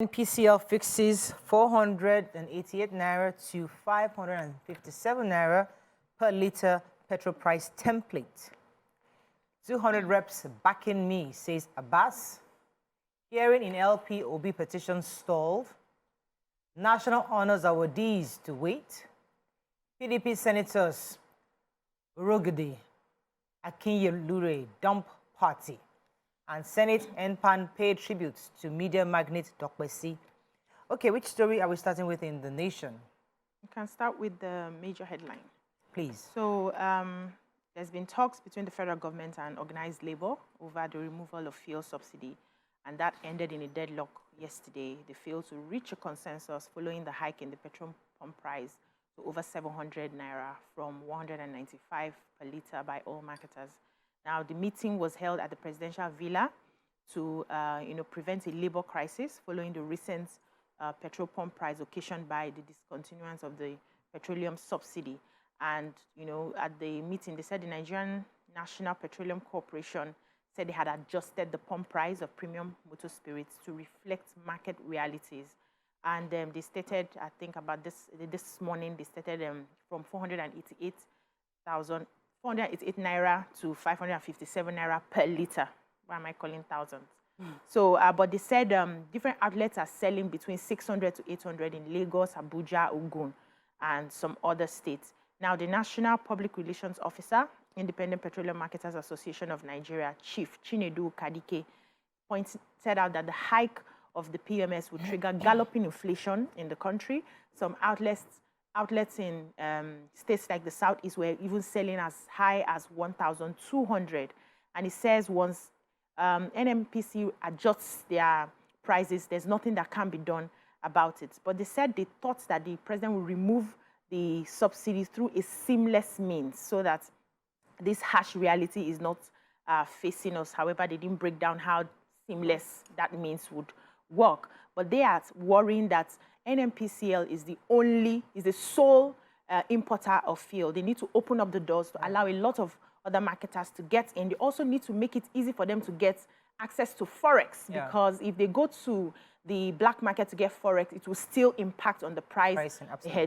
NPCL fixes 488 naira to 557 naira per litre petrol price template. 200 reps backing me, says Abbas. Hearing in LP Obi petition stalled. National honors awardees to wait. PDP senators Urogide, Akinyelure dump party. And Senate NPAN paid tributes to media magnate Dokpesi. Okay, which story are we starting with in The Nation? You can start with the major headline. Please. So there's been talks between the federal government and organized labor over the removal of fuel subsidy, and that ended in a deadlock yesterday. They failed to reach a consensus following the hike in the petrol pump price to over 700 naira from 195 per litre by oil marketers. Now, the meeting was held at the presidential villa to prevent a labor crisis following the recent petrol pump price occasioned by the discontinuance of the petroleum subsidy. And, at the meeting, they said the Nigerian National Petroleum Corporation said they had adjusted the pump price of premium motor spirits to reflect market realities. And they stated, I think about this morning, they stated from 488 naira to 557 naira per litre. Why am I calling thousands? So, but they said different outlets are selling between 600 to 800 in Lagos, Abuja, Ogun, and some other states. Now, the National Public Relations Officer, Independent Petroleum Marketers Association of Nigeria, Chief Chinedu Kadike, pointed out that the hike of the PMS would trigger galloping inflation in the country. Some outlets in states like the Southeast were even selling as high as 1,200. And it says once NNPC adjusts their prices, there's nothing that can be done about it. But they said they thought that the president will remove the subsidies through a seamless means so that this harsh reality is not facing us. However, they didn't break down how seamless that means would work. But they are worrying that NNPCL is the sole importer of fuel. They need to open up the doors to allow a lot of other marketers to get in. They also need to make it easy for them to get access to Forex, because if they go to the black market to get Forex, it will still impact on the price.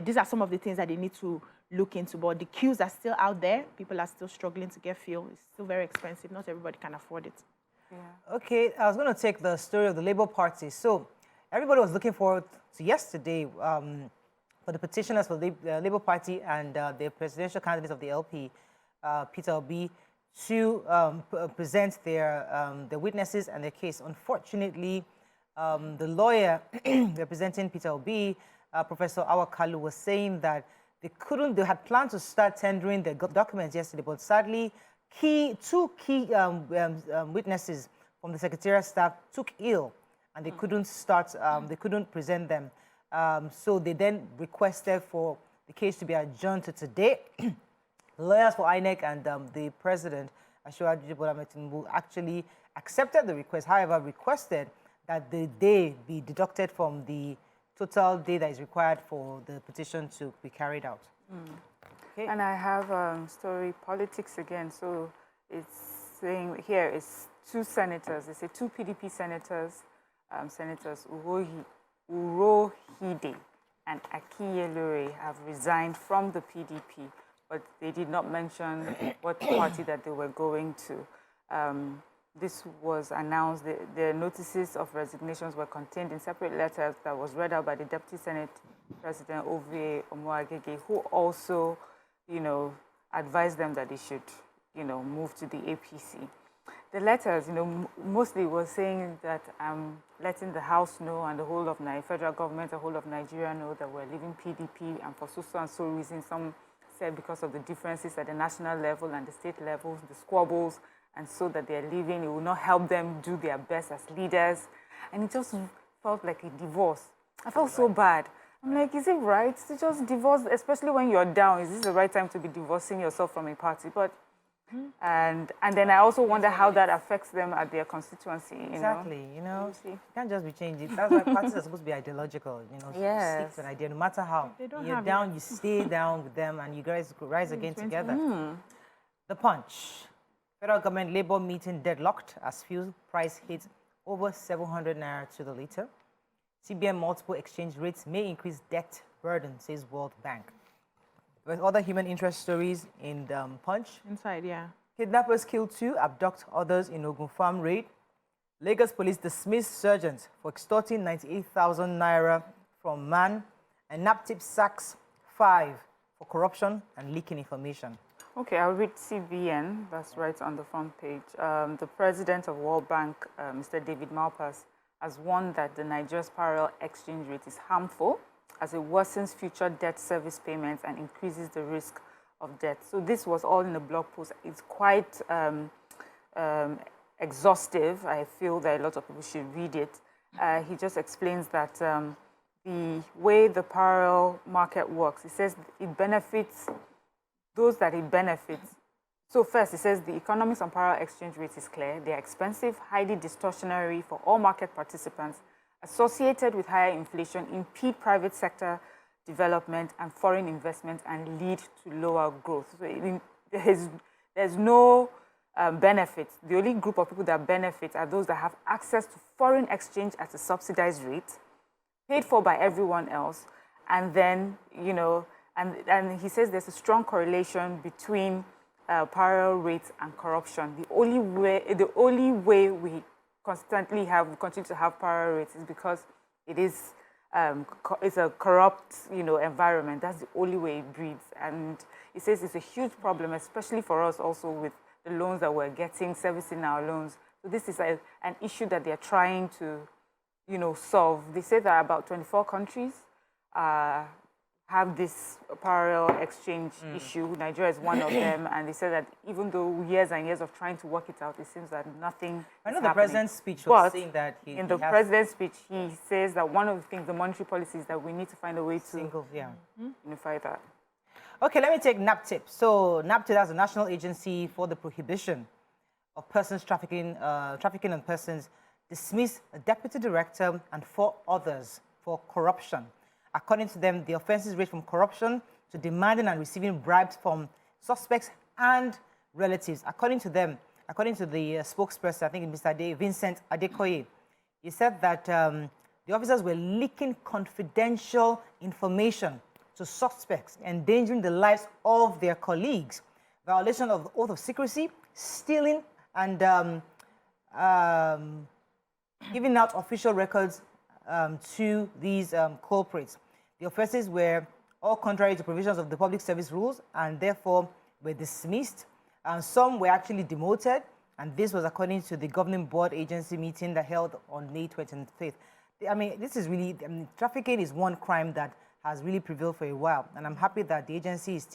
These are some of the things that they need to look into. But the queues are still out there. People are still struggling to get fuel. It's still very expensive. Not everybody can afford it. Yeah. Okay, I was going to take the story of the Labour Party. So everybody was looking forward to yesterday for the petitioners for the Labour Party and the presidential candidates of the LP, Peter Obi, to present their witnesses and their case. Unfortunately, the lawyer representing Peter Obi, Professor Awakalu, was saying that they had planned to start tendering the documents yesterday, but sadly, two key witnesses from the secretariat staff took ill, and they couldn't start. They couldn't present them. So they then requested for the case to be adjourned to today. Lawyers for INEC and the president, Bola Ahmed Tinubu, actually accepted the request. However, requested that the day be deducted from the total day that is required for the petition to be carried out. Okay. And I have story politics again. So it's saying here is two senators. They say two PDP senators, Senators Urohide and Akinyelure, have resigned from the PDP, but they did not mention what party that they were going to. This was announced. The notices of resignations were contained in separate letters that was read out by the Deputy Senate President Ovie Omoagege, who also, advised them that they should, move to the APC. The letters, mostly was saying that I'm letting the House know and the whole of federal government, the whole of Nigeria know that we're leaving PDP, and for so and so reasons. Some said because of the differences at the national level and the state levels, the squabbles, and so that they're leaving. It will not help them do their best as leaders. And it just felt like a divorce. I felt so bad. I'm like, is it right to just divorce, especially when you're down? Is this the right time to be divorcing yourself from a party? But and then I also wonder how that affects them at their constituency. Exactly, you can't just be changing. That's why parties are supposed to be ideological. Yes. Stick to an idea, no matter how. You're down, you stay down with them, and you guys rise again together. The Punch. Federal government labor meeting deadlocked as fuel price hit over 700 naira to the litre. CBN multiple exchange rates may increase debt burden, says World Bank. With other human interest stories in the Punch. Inside, yeah. Kidnappers kill 2, abduct others in Ogun Farm raid. Lagos police dismiss sergeants for extorting 98,000 naira from man. And NAPTIP sacks 5 for corruption and leaking information. Okay, I'll read CBN, that's right on the front page. The president of World Bank, Mr. David Malpass, has warned that the Nigeria's parallel exchange rate is harmful as it worsens future debt service payments and increases the risk of debt. So this was all in the blog post. It's quite exhaustive. I feel that a lot of people should read it. He just explains that the way the parallel market works, he says it benefits those that it benefits. So first, he says the economics on parallel exchange rates is clear. They are expensive, highly distortionary for all market participants, associated with higher inflation, impede private sector development and foreign investment, and lead to lower growth. So there's no benefits. The only group of people that benefit are those that have access to foreign exchange at a subsidized rate, paid for by everyone else, and then, you know, and he says there's a strong correlation between parallel rates and corruption. The only way we continue to have parallel rates is because it is it's a corrupt, you know, environment. That's the only way it breeds. And he says it's a huge problem, especially for us also with the loans that we're getting, servicing our loans. So this is an issue that they're trying to, you know, solve. They say that about 24 countries have this parallel exchange issue. Nigeria is one of them, and they said that even though years and years of trying to work it out, it seems that nothing I know is the happening. president's speech was saying that in the president's speech, he says that one of the things, the monetary policy, is that we need to find a way to unify that. Okay, let me take NAPTIP. So NAPTIP is a national agency for the prohibition of persons trafficking in persons, dismissed a deputy director and 4 others for corruption. According to them, the offenses range from corruption to demanding and receiving bribes from suspects and relatives. According to them, according to the spokesperson, I think Mr. Vincent Adekoye, he said that the officers were leaking confidential information to suspects, endangering the lives of their colleagues, violation of the oath of secrecy, stealing, and giving out official records to these culprits. The offenses were all contrary to provisions of the public service rules and therefore were dismissed. And some were actually demoted, and this was according to the governing board agency meeting that held on May 25th. I mean, this is really, trafficking is one crime that has really prevailed for a while, and I'm happy that the agency is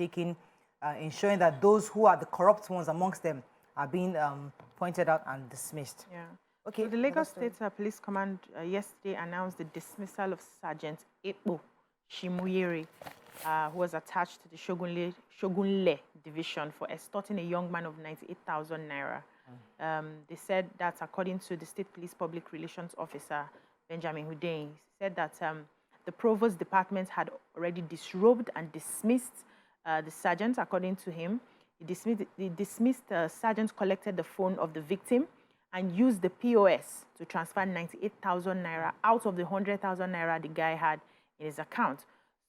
ensuring that those who are the corrupt ones amongst them are being pointed out and dismissed. Yeah. Okay. So the Lagos State Police Command yesterday announced the dismissal of Sergeant Ekpo Shimuyere, who was attached to the Shogunle Division for extorting a young man of 98,000 naira. They said that according to the State Police Public Relations Officer, Benjamin Hundeyin, he said that the Provost Department had already disrobed and dismissed the sergeant. According to him, the dismissed sergeant collected the phone of the victim and used the POS to transfer 98,000 naira out of the 100,000 naira the guy had in his account.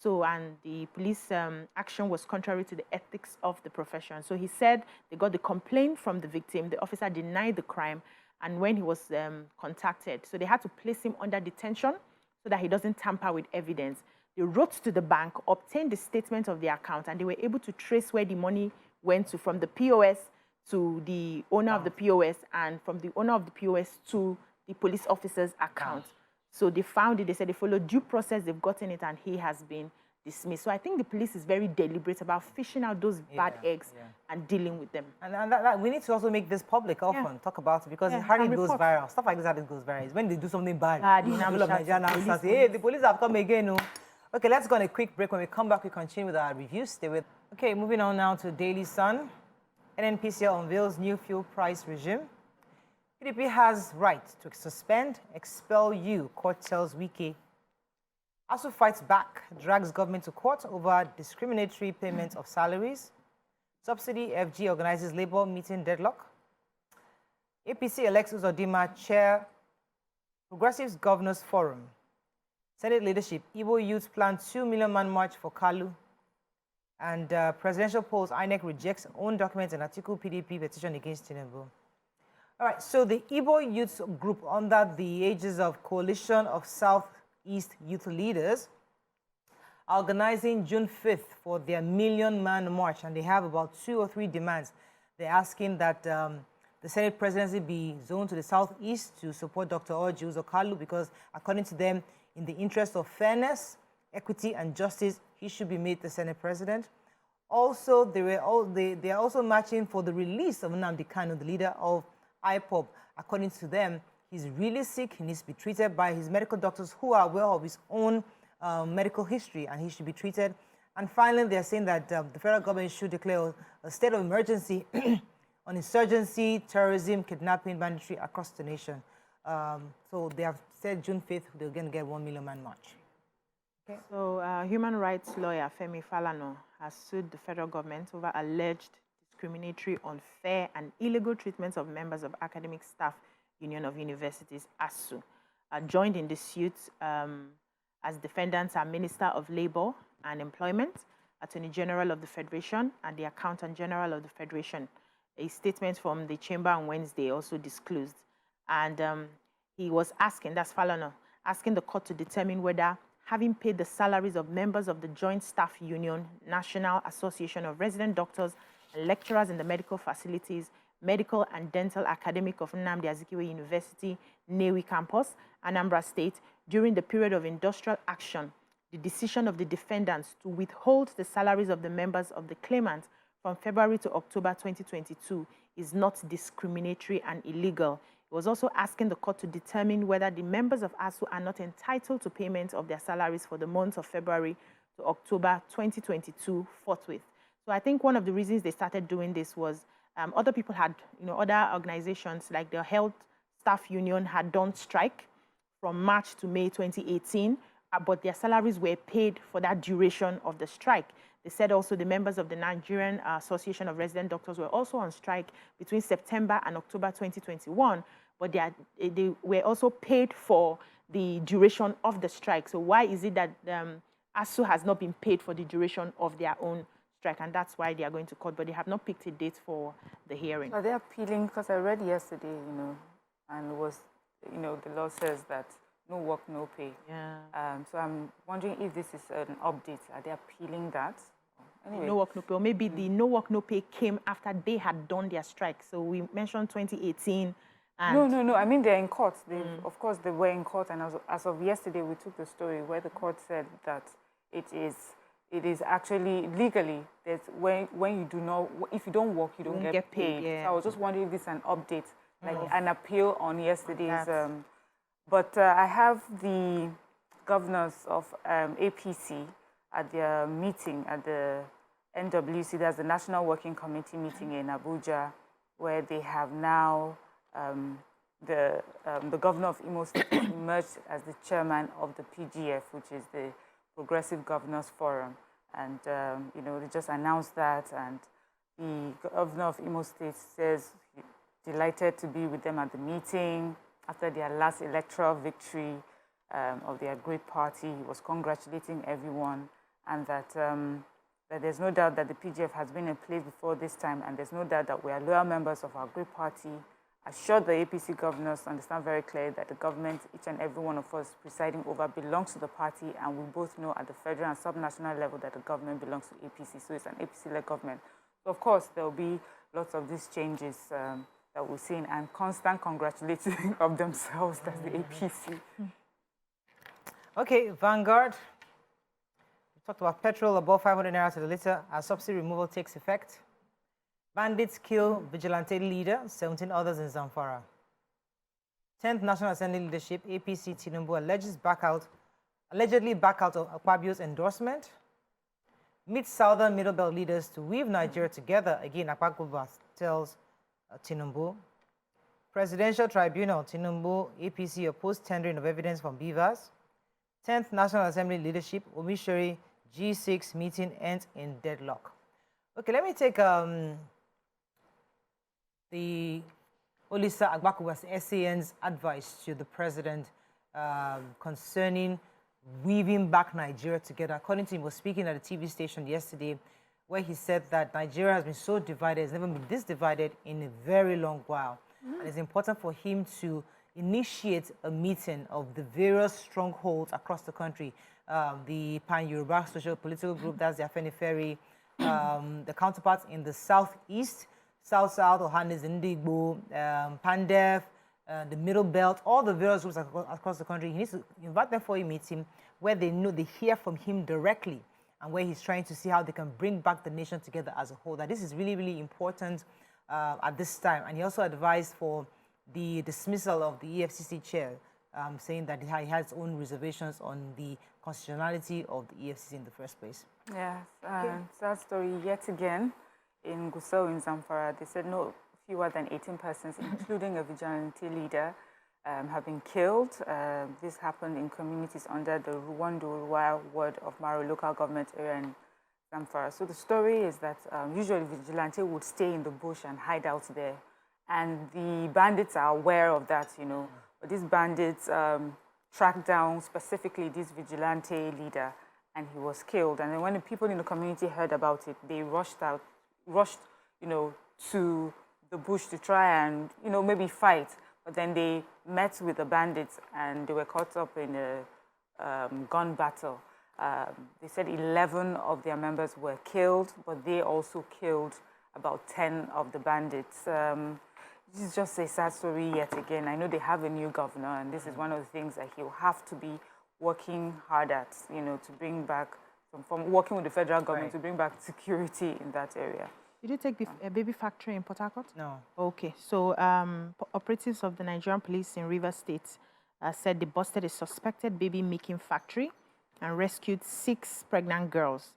So, and the police action was contrary to the ethics of the profession. So he said they got the complaint from the victim. The officer denied the crime, and when he was contacted, so they had to place him under detention so that he doesn't tamper with evidence. They wrote to the bank, obtained the statement of the account, and they were able to trace where the money went to, from the POS to the owner of the POS, and from the owner of the POS to the police officer's account. So they found it, they said they followed due process, they've gotten it, and he has been dismissed. So I think the police is very deliberate about fishing out those bad eggs and dealing with them. And we need to also make this public often, talk about it, because it hardly goes viral. Stuff like this hardly goes viral. It's when they do something bad, all of Nigeria now say, hey, the police have come again. No? Okay, let's go on a quick break. When we come back, we continue with our reviews. Stay with. Okay, moving on now to Daily Sun. NNPC unveils new fuel price regime. PDP has right to suspend, expel you, court tells Wike. ASU fights back, drags government to court over discriminatory payment of salaries. Subsidy FG organizes labor meeting deadlock. APC elects Uzodinma chair Progressives Governors Forum. Senate leadership, Igbo youths plan 2 million man march for Kalu. And presidential polls, INEC rejects own documents and article PDP petition against Tinubu. All right, so the Igbo Youth Group, under the aegis of Coalition of Southeast Youth Leaders, are organizing June 5th for their million-man march, and they have about 2 or 3 demands. They're asking that the Senate presidency be zoned to the southeast to support Dr. Orji Uzor Kalu, because according to them, in the interest of fairness, equity, and justice, he should be made the Senate president. Also, they are also marching for the release of Nnamdi Kanu, the leader of IPOB. According to them, he's really sick. He needs to be treated by his medical doctors who are aware of his own medical history, and he should be treated. And finally, they're saying that the federal government should declare a state of emergency on insurgency, terrorism, kidnapping, banditry across the nation. So they have said June 5th they're going to get 1 million man march. Okay. So human rights lawyer Femi Falana has sued the federal government over alleged discriminatory, unfair, and illegal treatment of members of Academic Staff Union of Universities, ASU. Joined in the suit as defendants are Minister of Labor and Employment, Attorney General of the Federation, and the Accountant General of the Federation. A statement from the chamber on Wednesday also disclosed. And he was asking, that's Falana, asking the court to determine whether having paid the salaries of members of the Joint Staff Union, National Association of Resident Doctors and Lecturers in the Medical Facilities, Medical and Dental Academic of Nnamdi Azikiwe University, Nnewi Campus, Anambra State, during the period of industrial action, the decision of the defendants to withhold the salaries of the members of the claimant from February to October 2022 is not discriminatory and illegal. It was also asking the court to determine whether the members of ASU are not entitled to payment of their salaries for the months of February to October 2022 forthwith. So I think one of the reasons they started doing this was other people had, other organizations like the Health Staff Union had done strike from March to May 2018, but their salaries were paid for that duration of the strike. They said also the members of the Nigerian Association of Resident Doctors were also on strike between September and October 2021, but they were also paid for the duration of the strike. So why is it that ASU has not been paid for the duration of their own strike? And that's why they are going to court, but they have not picked a date for the hearing. Are they appealing? Because I read yesterday, and it was, the law says that no work, no pay. Yeah. So I'm wondering if this is an update. Are they appealing that? Anyway. No work, no pay. Or maybe the no work, no pay came after they had done their strike. So we mentioned 2018. And No. I mean, they're in court. Of course, they were in court. And as of yesterday, we took the story where the court said that it is actually legally that when you do not, if you don't work, you don't get paid. Yeah. So I was just wondering if this is an update, like an appeal on yesterday's. But I have the governors of APC at their meeting at the NWC. There's a National Working Committee meeting in Abuja, where they have now the governor of Imo State emerged as the chairman of the PGF, which is the Progressive Governors Forum. And, they just announced that. And the governor of Imo State says he's delighted to be with them at the meeting after their last electoral victory of their great party. He was congratulating everyone, and that there's no doubt that the PGF has been in place before this time, and there's no doubt that we are loyal members of our great party. Assured the APC governors understand very clearly that the government, each and every one of us presiding over, belongs to the party, and we both know at the federal and subnational level that the government belongs to APC, so it's an APC-led government. So of course, there will be lots of these changes that we're seeing, and constant congratulating of themselves as the APC. Okay, Vanguard. We talked about petrol above 500 naira to the liter as subsidy removal takes effect. Bandits kill vigilante leader, 17 others in Zamfara. 10th National Assembly leadership, APC Tinubu allegedly back out of Akpabio's endorsement. Meets Southern Middle Belt leaders to weave Nigeria together. Again, Akpabio tells Tinubu. Presidential Tribunal, Tinubu, APC opposed tendering of evidence from Beavers. 10th National Assembly leadership, Omishori G6 meeting ends in deadlock. Okay, let me take the Olisa Agbakuba's SAN's advice to the president concerning weaving back Nigeria together. According to him, he was speaking at a TV station yesterday where he said that Nigeria has been so divided, it's never been this divided in a very long while. And it's important for him to initiate a meeting of the various strongholds across the country. The Pan-Yoruba social political group, that's the Afenifere, the counterparts in the southeast, South-South, Ohanes, Ndigbo, Pandef, the Middle Belt, all the various groups across the country. He needs to invite them for a meeting where they hear from him directly, and where he's trying to see how they can bring back the nation together as a whole. That this is really, really important at this time. And he also advised for the dismissal of the EFCC chair, saying that he has his own reservations on the constitutionality of the EFCC in the first place. Yes, sad story yet again in Gusau in Zamfara. They said no fewer than 18 persons, including a vigilante leader, have been killed. This happened in communities under the Ruwandu ward of Maro local government area in Zamfara. So the story is that usually vigilante would stay in the bush and hide out there. And the bandits are aware of that, you know. But these bandits tracked down specifically this vigilante leader, and he was killed. And then when the people in the community heard about it, they rushed, you know, to the bush to try and, you know, maybe fight. But then they met with the bandits and they were caught up in a gun battle. They said 11 of their members were killed, but they also killed about 10 of the bandits. This is just a sad story yet again. I know they have a new governor, and this is one of the things that he'll have to be working hard at, you know, to bring back, from working with the federal government to bring back security in that area. Did you take a baby factory in Port Harcourt? No. Okay, so operatives of the Nigerian police in Rivers State said they busted a suspected baby-making factory and rescued 6 pregnant girls.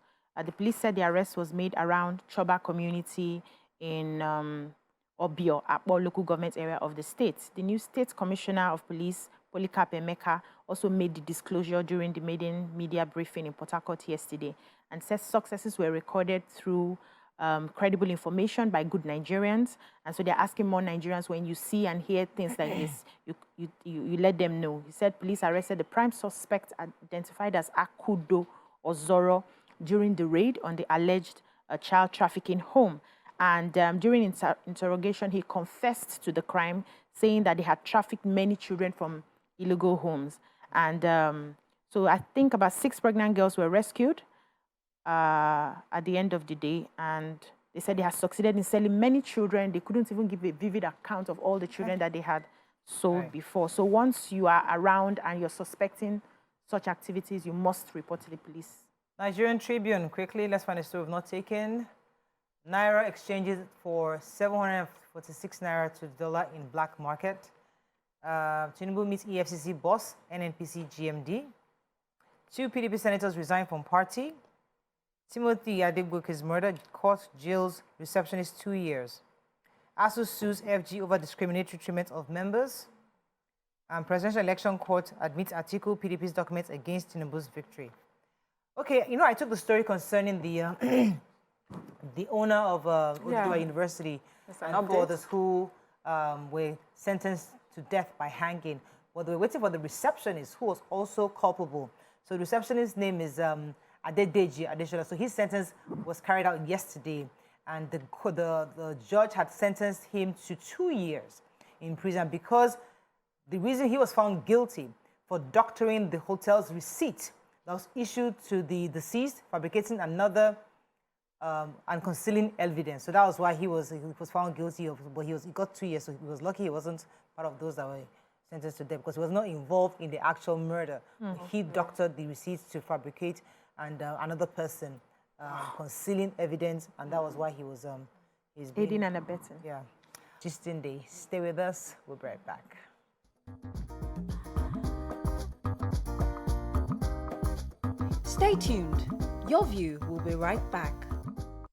The police said the arrest was made around Choba community in Obio, Akwa local government area of the state. The new state commissioner of police, Polycarp Emeka, also made the disclosure during the maiden media briefing in Port Harcourt yesterday and said successes were recorded through credible information by good Nigerians. And so they're asking more Nigerians, when you see and hear things like this, you let them know. He said police arrested the prime suspect identified as Akudo Ozoro during the raid on the alleged child trafficking home. And during interrogation, he confessed to the crime, saying that they had trafficked many children from illegal homes. And so I think about 6 pregnant girls were rescued at the end of the day. And they said they had succeeded in selling many children. They couldn't even give a vivid account of all the children that they had sold before. So once you are around and you're suspecting such activities, you must report to the police. Nigerian Tribune, quickly, let's find a story we've not taken. Naira exchanges for 746 Naira to the dollar in black market. Tinubu meets EFCC boss, NNPC GMD. 2 PDP senators resign from party. Timothy Adegbuke's murder, court jails receptionist 2 years. ASU sues FG over discriminatory treatment of members. And presidential election court admits article PDP's documents against Tinubu's victory. Okay, you know, I took the story concerning the the owner of Oduduwa University and 4 others who were sentenced to death by hanging. But they were waiting for the receptionist, who was also culpable. So the receptionist's name is Adedeji Adeshola. So his sentence was carried out yesterday, and the judge had sentenced him to 2 years in prison because the reason he was found guilty for doctoring the hotel's receipt that was issued to the deceased, fabricating another and concealing evidence. So that was why he was found guilty of, but he got 2 years, so he was lucky he wasn't part of those that were sentenced to death because he was not involved in the actual murder. He doctored the receipts to fabricate and another person concealing evidence, and that was why he was aiding and abetting. Yeah. Just in day. Stay with us. We'll be right back. Stay tuned. Your View will be right back.